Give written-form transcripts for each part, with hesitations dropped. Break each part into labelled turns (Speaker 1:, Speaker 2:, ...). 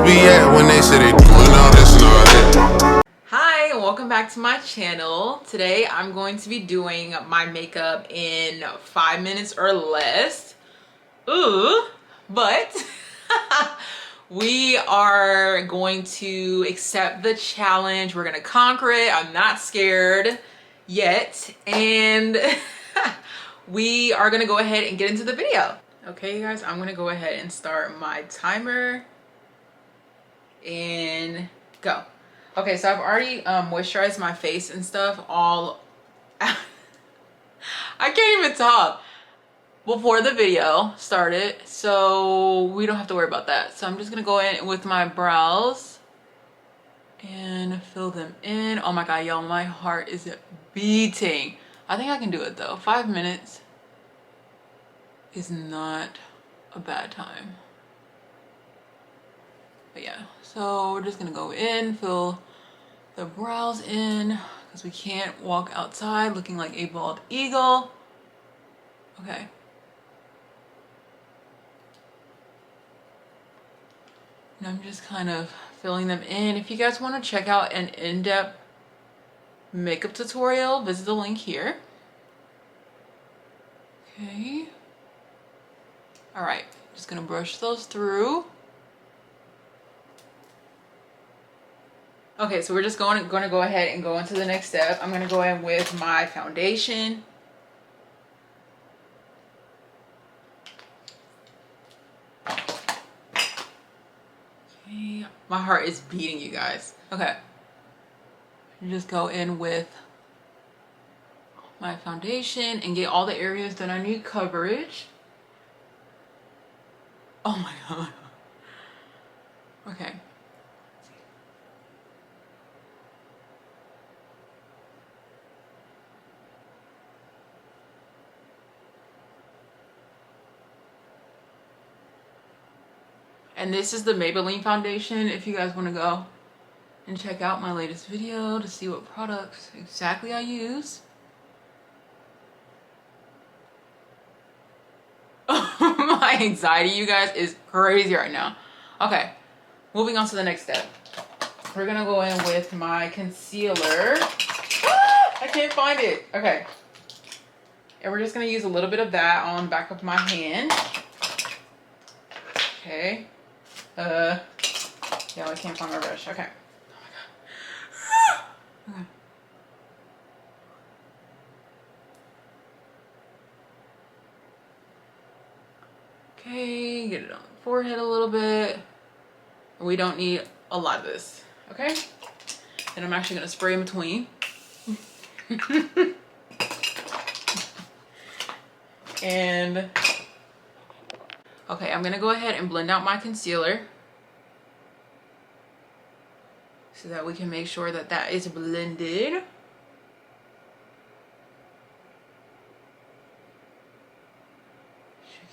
Speaker 1: be at when they say they doing all this and all that?
Speaker 2: Hi, and welcome back to my channel. Today I'm going to be doing my makeup in 5 minutes or less. Ooh, but we are going to accept the challenge. We're gonna conquer it. I'm not scared yet, and we are gonna go ahead and get into the video. Okay, you guys, I'm gonna go ahead and start my timer and go. Okay, so I've already moisturized my face and stuff all I can't even talk before the video started, so we don't have to worry about that. So I'm just gonna go in with my brows and fill them in. Oh my god, y'all, my heart is beating. I think I can do it though. 5 minutes is not a bad time. But yeah, so we're just gonna go in, fill the brows in, because we can't walk outside looking like a bald eagle. Okay. And I'm just kind of filling them in. If you guys want to check out an in-depth makeup tutorial, visit the link here. Okay. All right, just gonna brush those through. Okay, so we're just going to go ahead and go into the next step. I'm gonna go in with my foundation. Okay, my heart is beating, you guys. Okay, you just go in with my foundation and get all the areas that I need coverage. Oh my god. Okay. And this is the Maybelline foundation. If you guys want to go and check out my latest video to see what products exactly I use. My anxiety, you guys, is crazy right now. Okay, moving on to the next step. We're gonna go in with my concealer. I can't find it. Okay. And we're just gonna use a little bit of that on the back of my hand. Okay. Yeah, I can't find my brush. Okay. Oh my god. Okay. Okay, get it on the forehead a little bit. We don't need a lot of this, okay? And I'm actually gonna spray in between. And okay, I'm gonna go ahead and blend out my concealer so that we can make sure that that is blended.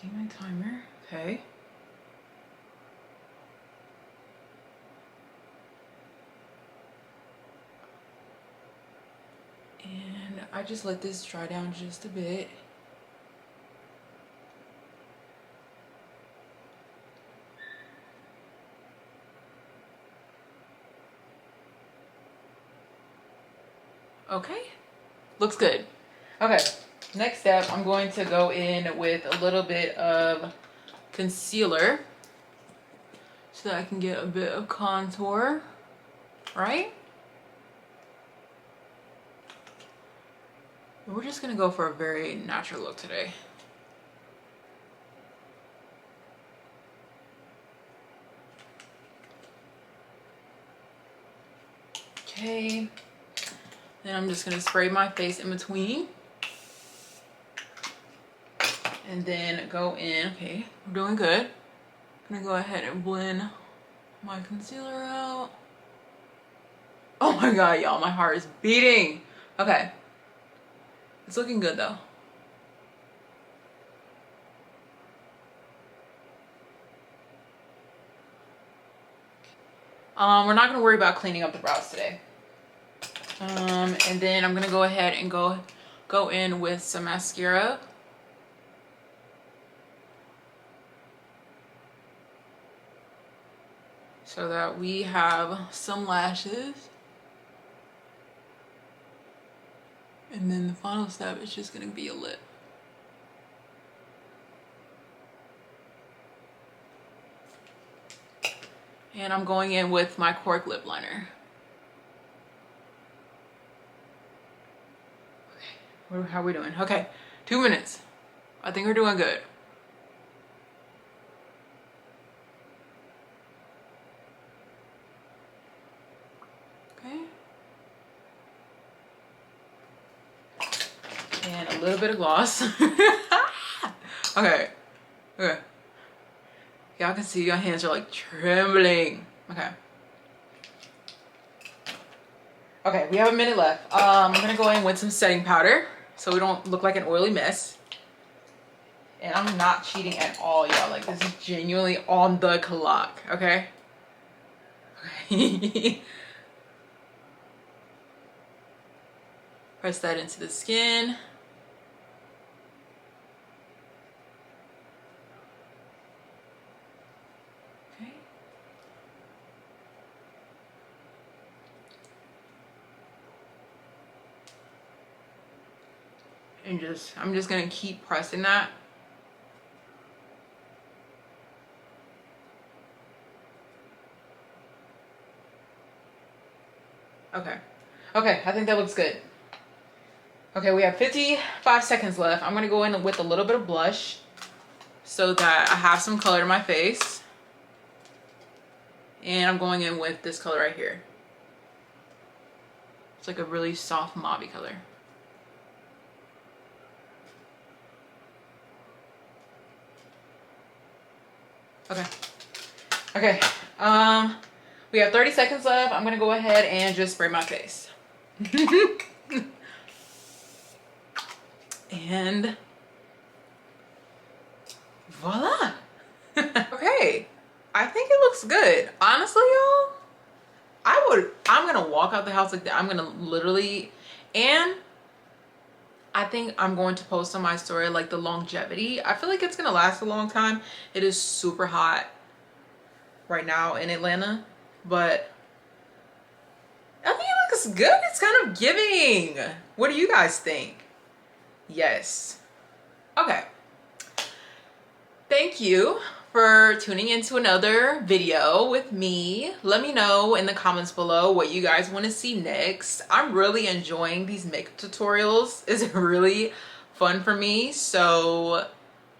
Speaker 2: Checking my timer, okay. And I just let this dry down just a bit. Okay, looks good. Okay, next step, I'm going to go in with a little bit of concealer so that I can get a bit of contour, right? We're just gonna go for a very natural look today. Okay. Then I'm just gonna spray my face in between. And then go in, okay, we're doing good. I'm gonna go ahead and blend my concealer out. Oh my god, y'all, my heart is beating. Okay, it's looking good though. We're not gonna worry about cleaning up the brows today. And then I'm gonna go ahead and go in with some mascara. so that we have some lashes. And then the final step is just gonna be a lip. And I'm going in with my cork lip liner. Okay, how are we doing? Okay, 2 minutes. I think we're doing good. Okay. And a little bit of gloss. Okay. Okay. Y'all can see your hands are like trembling. Okay. Okay, we have a minute left. I'm gonna go in with some setting powder so we don't look like an oily mess. And I'm not cheating at all, y'all. Like, this is genuinely on the clock, okay? Okay. Press that into the skin. Okay. And I'm just gonna keep pressing that. Okay. Okay, I think that looks good. Okay, we have 55 seconds left. I'm gonna go in with a little bit of blush so that I have some color to my face. And I'm going in with this color right here. It's like a really soft mauve color. Okay. Okay. We have 30 seconds left. I'm gonna go ahead and just spray my face. And voila. Okay, I think it looks good. Honestly, y'all, I'm gonna walk out the house like that. I'm gonna literally, and I think I'm going to post on my story like the longevity. I feel like it's gonna last a long time. It is super hot right now in Atlanta, but I think it looks good. It's kind of giving. What do you guys think? Yes. Okay. Thank you for tuning into another video with me. Let me know in the comments below what you guys want to see next. I'm really enjoying these makeup tutorials. It's really fun for me. So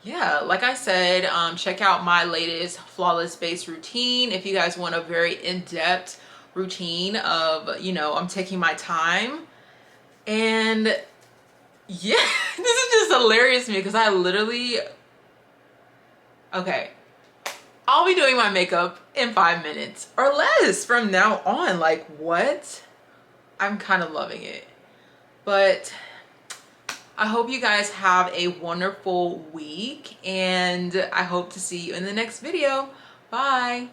Speaker 2: yeah, like I said, check out my latest flawless base routine if you guys want a very in-depth routine of, you know, I'm taking my time. And yeah, this is just hilarious to me because I literally, okay, I'll be doing my makeup in 5 minutes or less from now on. Like, what? I'm kind of loving it. But I hope you guys have a wonderful week, and I hope to see you in the next video. Bye.